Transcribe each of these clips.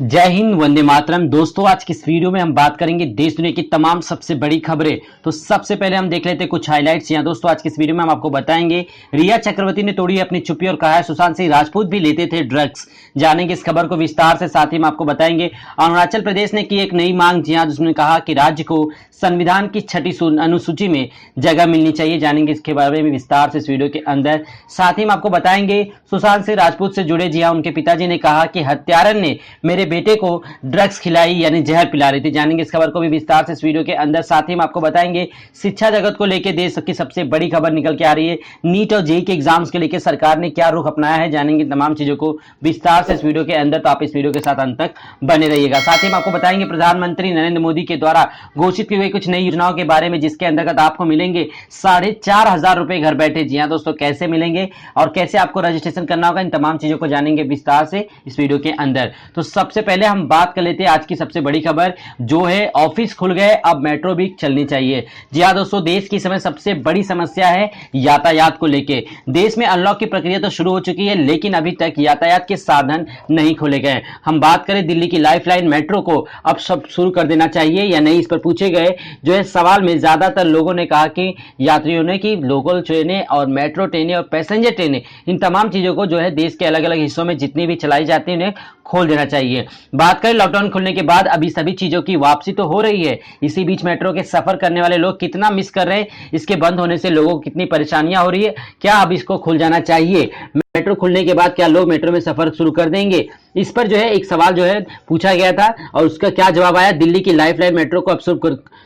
जय हिंद, वंदे मातरम। दोस्तों, आज की इस वीडियो में हम बात करेंगे देश दुनिया की तमाम सबसे बड़ी खबरें। तो सबसे पहले हम देख लेते हैं कुछ हाइलाइट्स। यहाँ दोस्तों आज की इस वीडियो में हम आपको बताएंगे रिया चक्रवर्ती ने तोड़ी अपनी चुप्पी और कहा है सुशांत सिंह राजपूत भी लेते थे ड्रग्स। जानेंगे इस खबर को विस्तार से। साथ ही हम आपको बताएंगे अरुणाचल प्रदेश ने की एक नई मांग। जी हाँ, जिसने कहा कि राज्य को संविधान की 6ठी अनुसूची में जगह मिलनी चाहिए। जानेंगे इसके बारे में विस्तार से इस वीडियो के अंदर। साथ ही हम आपको बताएंगे सुशांत सिंह राजपूत से जुड़े, जी हाँ, उनके पिताजी ने कहा कि हत्यारन ने मेरे बेटे को ड्रग्स खिलाई यानी जहर पिला रही थी। जानेंगे इस खबर को भी विस्तार से इस वीडियो के अंदर। साथ ही हम आपको बताएंगे शिक्षा जगत को लेकर देश की सबसे बड़ी खबर निकल के आ रही है। नीट और जेईई के एग्जाम्स के लेकर सरकार ने क्या रुख अपनाया है, जानेंगे तमाम चीजों को विस्तार से इस वीडियो के अंदर। तो आप इस वीडियो के साथ अंत तक बने रहिएगा। साथ ही हम आपको बताएंगे प्रधानमंत्री नरेंद्र मोदी के द्वारा घोषित की गई कुछ नई योजनाओं के बारे में, जिसके अंतर्गत आपको मिलेंगे 4,500 रुपए घर बैठे। जी हाँ दोस्तों, कैसे मिलेंगे और कैसे आपको रजिस्ट्रेशन करना होगा, इन तमाम चीजों को जानेंगे विस्तार से इस वीडियो के अंदर। तो सबसे पहले हम बात कर लेते हैं आज की सबसे बड़ी खबर, जो है ऑफिस खुल गए अब मेट्रो भी चलनी चाहिए। जी हाँ दोस्तों, देश की समय सबसे बड़ी समस्या है यातायात को लेके। देश में अनलॉक की प्रक्रिया तो शुरू हो चुकी है, लेकिन अभी तक यातायात के साधन नहीं खोले गए। हम बात करें दिल्ली की लाइफलाइन मेट्रो को अब सब शुरू कर देना चाहिए या नहीं, इस पर पूछे गए जो है सवाल में ज्यादातर लोगों ने कहा कि यात्रियों ने कि लोकल ट्रेनें और मेट्रो ट्रेनें और पैसेंजर ट्रेनें, इन तमाम चीजों को जो है देश के अलग अलग हिस्सों में जितनी भी चलाई जाती है उन्हें खोल देना चाहिए। बात करें लॉकडाउन खुलने के बाद अभी सभी चीजों की वापसी तो हो रही है, इसी बीच मेट्रो के सफर करने वाले लोग कितना मिस कर रहे हैं, इसके बंद होने से लोगों को कितनी परेशानियां हो रही है, क्या अब इसको खुल जाना चाहिए? मेट्रो खुलने के बाद क्या लोग मेट्रो में सफर शुरू कर देंगे? इस पर जो है एक सवाल जो है पूछा गया था और उसका क्या जवाब आया, दिल्ली की लाइफलाइन मेट्रो को अब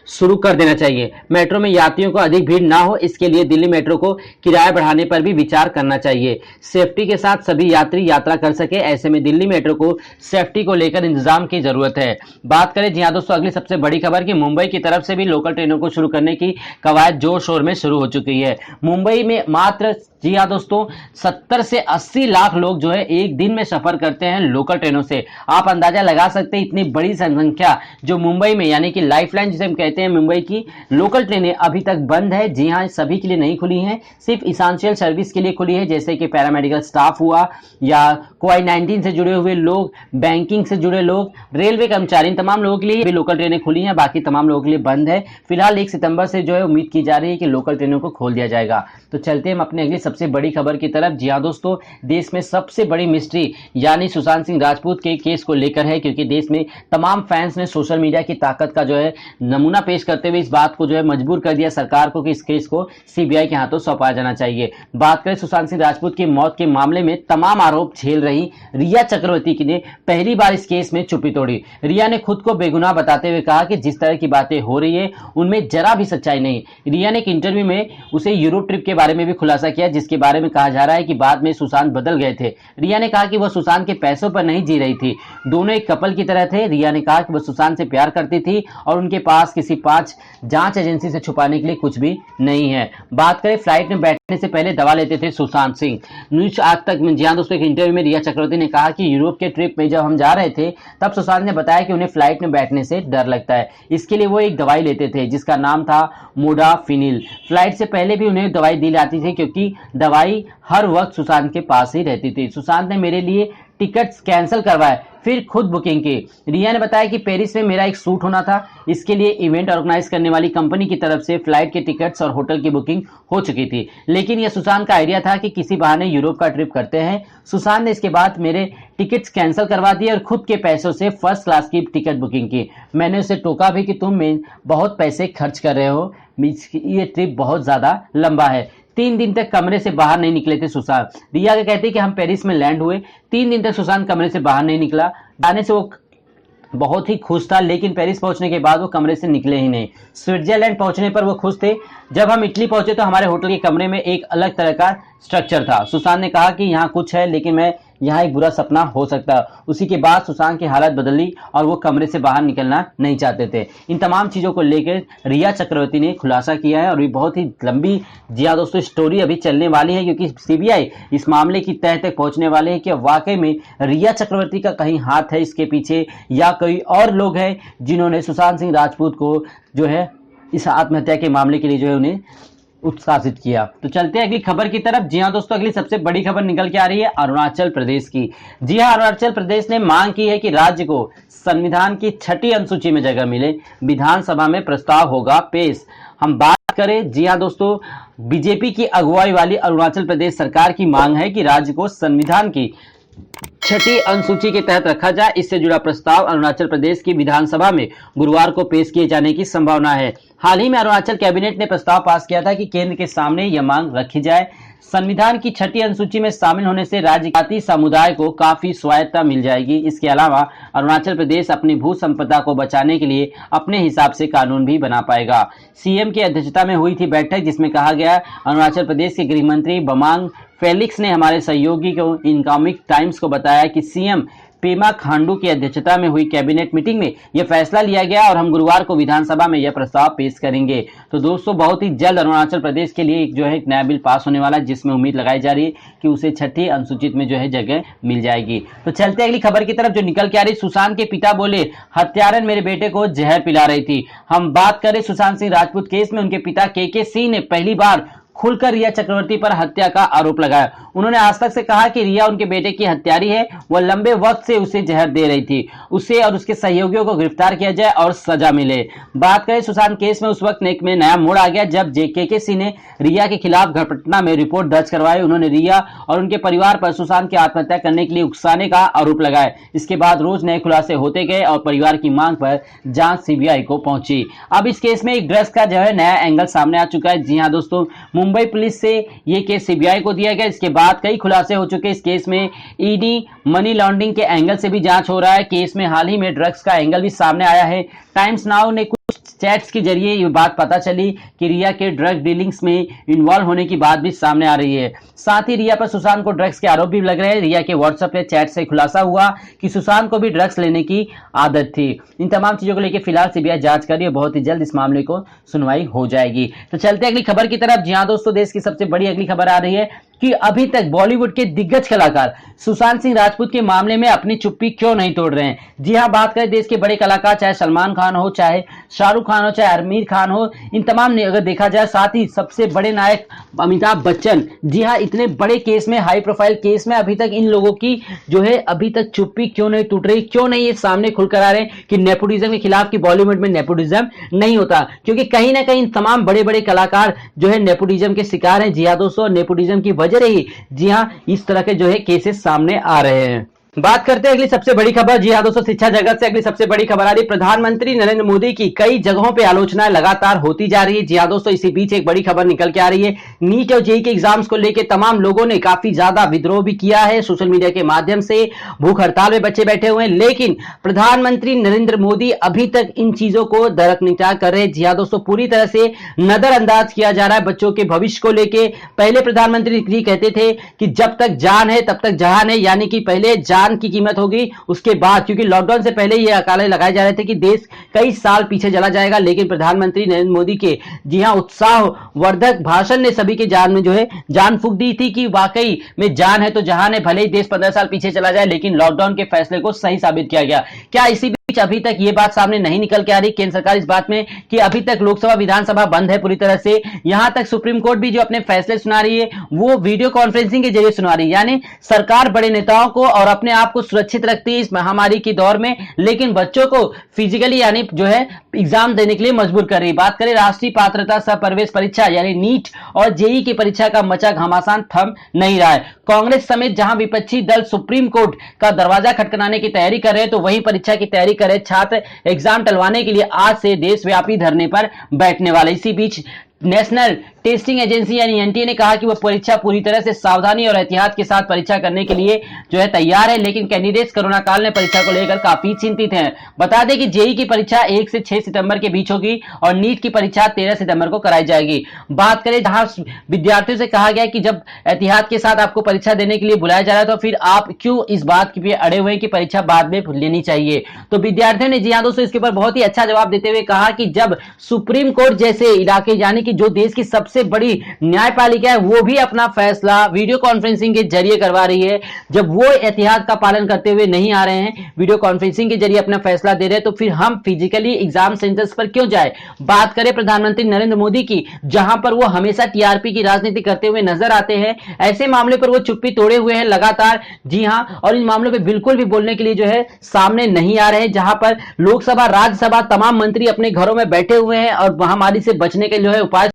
शुरू कर देना चाहिए। मेट्रो में यात्रियों को अधिक भीड़ ना हो, इसके लिए दिल्ली मेट्रो को किराया बढ़ाने पर भी विचार करना चाहिए। सेफ्टी के साथ सभी यात्री यात्रा कर सके, ऐसे में दिल्ली मेट्रो को सेफ्टी को लेकर इंतजाम की जरूरत है। बात करें जी हाँ दोस्तों अगली सबसे बड़ी खबर की, मुंबई की तरफ से भी लोकल ट्रेनों को शुरू करने की कवायद जोर शोर में शुरू हो चुकी है। मुंबई में मात्र जी हाँ दोस्तों 70 से 80 लाख लोग जो है एक दिन में सफर करते हैं लोकल ट्रेनों से। आप अंदाजा लगा सकते हैं इतनी बड़ी संख्या जो मुंबई में, यानी कि लाइफलाइन जिसे हम कहते हैं, मुंबई की लोकल ट्रेनें अभी तक बंद है। जी हाँ, सभी के लिए नहीं खुली हैं, सिर्फ इसेंशियल सर्विस के लिए खुली है, जैसे कि पैरामेडिकल स्टाफ हुआ या कोविड-19 से जुड़े हुए लोग, बैंकिंग से जुड़े लोग, रेलवे कर्मचारी, इन तमाम लोगों के लिए भी लोकल ट्रेनें खुली हैं। बाकी तमाम लोगों के लिए बंद है। फिलहाल 1 सितंबर से जो है उम्मीद की जा रही है कि लोकल ट्रेनों को खोल दिया जाएगा। तो चलते हैं हम अपने अगली सबसे बड़ी खबर की तरफ। जी हाँ दोस्तों, देश में सबसे बड़ी मिस्ट्री यानी सुशांत सिंह राजपूत के केस को लेकर है, क्योंकि देश में तमाम फैंस ने सोशल मीडिया की ताकत का जो है नमूना पेश करते हुए इस बात को जो है मजबूर कर दिया सरकार को कि इस केस को सीबीआई के हाथों सौंपा जाना चाहिए। बात करें सुशांत सिंह राजपूत की मौत के मामले में तमाम आरोप झेल रही रिया चक्रवर्ती ने पहली बार इस केस में चुप्पी तोड़ी। रिया ने खुद को बेगुनाह बताते हुए कहा कि जिस तरह की बातें हो रही है उनमें जरा भी सच्चाई नहीं। रिया ने एक इंटरव्यू में उसे यूरोप ट्रिप के बारे में भी खुलासा किया, जिसके बारे में कहा जा रहा है कि बाद में सुशांत बदल गए थे। रिया ने कहा कि वह सुशांत के पैसों पर नहीं जी रही थी, दोनों एक कपल की तरह थे। रिया ने कहा कि वह सुशांत से प्यार करती थी और उनके पास किसी 5 जांच एजेंसी से छुपाने के लिए कुछ भी नहीं है। बात करें फ्लाइट में बैठने से पहले दवा लेते थे सुशांत सिंह। न्यूज आज तक में जी हाँ दोस्तों एक इंटरव्यू में रिया चक्रवर्ती ने कहा कि यूरोप के ट्रिप में जब हम जा रहे थे तब सुशांत ने बताया कि उन्हें फ्लाइट में बैठने से डर लगता है, इसके लिए वो एक दवाई लेते थे जिसका नाम था मोडाफिनिल। फ्लाइट से पहले भी उन्हें दवाई दी जाती थी क्योंकि दवाई हर वक्त सुशांत के पास ही रहती थी। सुशांत ने मेरे लिए टिकट्स कैंसिल करवाए, फिर खुद बुकिंग की। रिया ने बताया कि पेरिस में मेरा एक शूट होना था, इसके लिए इवेंट ऑर्गेनाइज करने वाली कंपनी की तरफ से फ्लाइट के टिकट्स और होटल की बुकिंग हो चुकी थी, लेकिन यह सुशांत का आइडिया था कि किसी बहाने यूरोप का ट्रिप करते हैं। सुशांत ने इसके बाद मेरे टिकट्स कैंसिल करवा दिए और खुद के पैसों से फर्स्ट क्लास की टिकट बुकिंग की। मैंने उसे टोका भी कि तुम बहुत पैसे खर्च कर रहे हो, ये ट्रिप बहुत ज्यादा लंबा है। 3 दिन तक कमरे से बाहर नहीं निकले थे सुशांत। रिया के कहते हैं कि हम पेरिस में लैंड हुए, 3 दिन तक सुशांत कमरे से बाहर नहीं निकला। जाने से वो बहुत ही खुश था, लेकिन पेरिस पहुंचने के बाद वो कमरे से निकले ही नहीं। स्विट्जरलैंड पहुंचने पर वो खुश थे। जब हम इटली पहुंचे तो हमारे होटल के कमरे में एक अलग तरह का स्ट्रक्चर था। सुशांत ने कहा कि यहाँ कुछ है, लेकिन मैं यहाँ एक बुरा सपना हो सकता है। उसी के बाद सुशांत की हालत बदली और वो कमरे से बाहर निकलना नहीं चाहते थे। इन तमाम चीजों को लेकर रिया चक्रवर्ती ने खुलासा किया है और ये बहुत ही लंबी जी हाँ दोस्तों स्टोरी अभी चलने वाली है, क्योंकि सीबीआई इस मामले की तह तक पहुंचने वाले हैं कि वाकई में रिया चक्रवर्ती का कहीं हाथ है इसके पीछे या कोई और लोग हैं जिन्होंने सुशांत सिंह राजपूत को जो है इस आत्महत्या के मामले के लिए जो है उन्हें उत्साहित किया। तो चलते हैं अगली खबर की तरफ। जी हां दोस्तों, अगली सबसे बड़ी खबर निकल के आ रही है अरुणाचल प्रदेश की। जी हां, अरुणाचल प्रदेश ने मांग की है कि राज्य को संविधान की 6ठी अनुसूची में जगह मिले। विधानसभा में प्रस्ताव होगा पेश। हम बात करें, जी हां दोस्तों, बीजेपी की अगुवाई वाली अरुणाचल प्रदेश सरकार की मांग है कि राज्य को संविधान की 6ठी अनुसूची के तहत रखा जाए। इससे जुड़ा प्रस्ताव अरुणाचल प्रदेश की विधानसभा में गुरुवार को पेश किए जाने की संभावना है। हाल ही में अरुणाचल कैबिनेट ने प्रस्ताव पास किया था कि केंद्र के सामने यह मांग रखी जाए। संविधान की 6ठी अनुसूची में शामिल होने से राज्य जाति समुदाय को काफी स्वायत्तता मिल जाएगी। इसके अलावा अरुणाचल प्रदेश अपनी भू संपदा को बचाने के लिए अपने हिसाब से कानून भी बना पाएगा। सीएम की अध्यक्षता में हुई थी बैठक, जिसमें कहा गया अरुणाचल प्रदेश के गृह मंत्री बमांग फेलिक्स ने हमारे सहयोगी को इकोनॉमिक टाइम्स को बताया कि सीएम पेमा खांडू की अध्यक्षता में हुई कैबिनेट मीटिंग में यह फैसला लिया गया और हम गुरुवार को विधानसभा में यह प्रस्ताव पेश करेंगे। तो दोस्तों, बहुत ही जल्द अरुणाचल प्रदेश के लिए एक नया बिल पास होने वाला है, जिसमें उम्मीद लगाई जा रही है कि उसे 6ठी अनुसूचित में जगह मिल जाएगी। तो चलते अगली खबर की तरफ जो निकल के आ रही। सुशांत के पिता बोले हत्यारन मेरे बेटे को जहर पिला रही थी। हम बात करें सुशांत सिंह राजपूत केस में, उनके पिता के सिंह ने पहली बार खुलकर रिया चक्रवर्ती पर हत्या का आरोप लगाया। उन्होंने आज तक से कहा कि रिया उनके बेटे की हत्यारी है, वह लंबे वक्त से उसे जहर दे रही थी। उसे और उसके सहयोगियों को गिरफ्तार किया जाए और सजा मिले। बात करें सुशांत केस में, उस वक्त नेक में नया मोड़ आ गया जब के सिंह ने रिया के खिलाफ घटना में रिपोर्ट दर्ज करवाई। उन्होंने रिया और उनके परिवार पर सुशांत की आत्महत्या करने के लिए उकसाने का आरोप लगाया। इसके बाद रोज नए खुलासे होते गए और परिवार की मांग पर जांच सीबीआई को पहुंची। अब इस केस में एक ड्रग्स का नया एंगल सामने आ चुका है। जी हाँ दोस्तों, मुंबई पुलिस से यह केस सीबीआई को दिया गया। इसके बाद कई खुलासे हो चुके। इस केस में ईडी मनी लॉन्ड्रिंग के एंगल से भी जांच हो रहा है। केस में हाल ही में ड्रग्स का एंगल भी सामने आया है। टाइम्स नाउ ने कुछ चैट्स के जरिए ये बात पता चली कि रिया के ड्रग डीलिंग्स में इन्वॉल्व होने की बात भी सामने आ रही है। साथ ही रिया पर सुशांत को ड्रग्स के आरोप भी लग रहे हैं। रिया के व्हाट्सएप पे चैट से खुलासा हुआ कि सुशांत को भी ड्रग्स लेने की आदत थी। इन तमाम चीजों को लेकर फिलहाल सीबीआई जांच कर रही है। बहुत ही जल्द इस मामले को सुनवाई हो जाएगी। तो चलते अगली खबर की तरफ। जी हाँ दोस्तों, देश की सबसे बड़ी अगली खबर आ रही है कि अभी तक बॉलीवुड के दिग्गज कलाकार सुशांत सिंह राजपूत के मामले में अपनी चुप्पी क्यों नहीं तोड़ रहे हैं। जी हां, बात करें देश के बड़े कलाकार, चाहे सलमान खान हो, चाहे शाहरुख खान हो, चाहे आमिर खान हो, इन तमाम ने अगर देखा जाए, साथ ही सबसे बड़े नायक अमिताभ बच्चन, जी हां, इतने बड़े केस में, हाई प्रोफाइल केस में अभी तक इन लोगों की अभी तक चुप्पी क्यों नहीं टूट रही, क्यों नहीं ये सामने खुलकर आ रहे हैं कि नेपोटिज्म के खिलाफ, कि बॉलीवुड में नेपोटिज्म नहीं होता, क्योंकि कहीं ना कहीं तमाम बड़े बड़े कलाकार नेपोटिज्म के शिकार हैं। जी हां दोस्तों, नेपोटिज्म की वजह रही, जी हां, इस तरह के केसेस सामने आ रहे हैं। बात करते हैं अगली सबसे बड़ी खबर। जी हां दोस्तों, शिक्षा जगत से अगली सबसे बड़ी खबर आ रही है। प्रधानमंत्री नरेंद्र मोदी की कई जगहों पे आलोचनाएं लगातार होती जा रही है। जी हां दोस्तों, इसी बीच एक बड़ी खबर निकल के आ रही है। नीट और जेईई के एग्जाम्स को लेकर तमाम लोगों ने काफी ज्यादा विद्रोह भी किया है, सोशल मीडिया के माध्यम से भूख हड़ताल में बच्चे बैठे हुए हैं, लेकिन प्रधानमंत्री नरेंद्र मोदी अभी तक इन चीजों को दरकिनार कर रहे हैं। जी हां दोस्तों, पूरी तरह से नजरअंदाज किया जा रहा है बच्चों के भविष्य को लेकर। पहले प्रधानमंत्री जी कहते थे कि जब तक जान है तब तक जहान है, यानी कि पहले जान की कीमत होगी, उसके बाद, क्योंकि लॉकडाउन से पहले ये अकाले लगाए जा रहे थे कि देश कई साल पीछे चला जाएगा, लेकिन प्रधानमंत्री नरेंद्र मोदी के, जी हां, उत्साहवर्धक भाषण ने सभी के जान में जान फूंक दी थी कि वाकई में जान है तो जहान है, भले ही देश 15 साल पीछे चला जाए, लेकिन लॉकडाउन के फैसले को सही साबित किया गया। क्या इसी अभी तक ये बात सामने नहीं निकल के आ रही केंद्र सरकार इस बात में कि अभी तक लोकसभा विधानसभा बंद है पूरी तरह से। यहां तक सुप्रीम कोर्ट भी जो अपने फैसले सुना रही है वो वीडियो कॉन्फ्रेंसिंग के जरिए सुना रही है, यानी सरकार बड़े नेताओं को और अपने आप को सुरक्षित रखती है इस महामारी के दौर में, लेकिन बच्चों को फिजिकली यानी एग्जाम देने के लिए मजबूर कर रही है। बात करें राष्ट्रीय पात्रता सह प्रवेश परीक्षा यानी नीट और जेईई की परीक्षा का मचा घमासान थम नहीं रहा है। कांग्रेस समेत जहां विपक्षी दल सुप्रीम कोर्ट का दरवाजा खटखटाने की तैयारी कर रहे हैं, तो वहीं परीक्षा की तैयारी कर रहे छात्र एग्जाम टलवाने के लिए आज से देशव्यापी धरने पर बैठने वाले। इसी बीच नेशनल टेस्टिंग एजेंसी यानी एनटीए ने कहा कि वह परीक्षा पूरी तरह से सावधानी और एहतियात के साथ परीक्षा करने के लिए तैयार है, लेकिन कैंडिडेट्स कोरोना काल में परीक्षा को लेकर काफी चिंतित हैं। बता दें कि जेईई की परीक्षा 1 से 6 सितंबर के बीच होगी और नीट की परीक्षा 13 सितंबर को कराई जाएगी। बात करें जहां विद्यार्थियों से कहा गया कि जब एहतियात के साथ आपको परीक्षा देने के लिए बुलाया जा रहा है, तो फिर आप क्यों इस बात के अड़े हुए कि परीक्षा बाद में लेनी चाहिए। तो विद्यार्थियों ने, जी हां दोस्तों, इसके ऊपर बहुत ही अच्छा जवाब देते हुए कहा कि जब सुप्रीम कोर्ट जैसे इलाके, यानी कि जो देश की सबसे सबसे बड़ी न्यायपालिका है वो भी अपना फैसला वीडियो कॉन्फ्रेंसिंग के जरिए करवा रही है। जब वो एहतियात का पालन करते हुए नहीं आ रहे हैं, वीडियो कॉन्फ्रेंसिंग के जरिए अपना फैसला दे रहे हैं, तो फिर हम फिजिकली एग्जाम सेंटर्स पर क्यों जाए। बात करें प्रधानमंत्री नरेंद्र मोदी की, जहां पर वो हमेशा टीआरपी की राजनीति करते हुए नजर आते हैं, ऐसे मामले पर वो चुप्पी तोड़े हुए हैं लगातार। जी हां, और इन मामलों पर बिल्कुल भी बोलने के लिए जो है सामने नहीं आ रहे हैं, जहां पर लोकसभा राज्यसभा तमाम मंत्री अपने घरों में बैठे हुए हैं और महामारी से बचने के जो है उपाय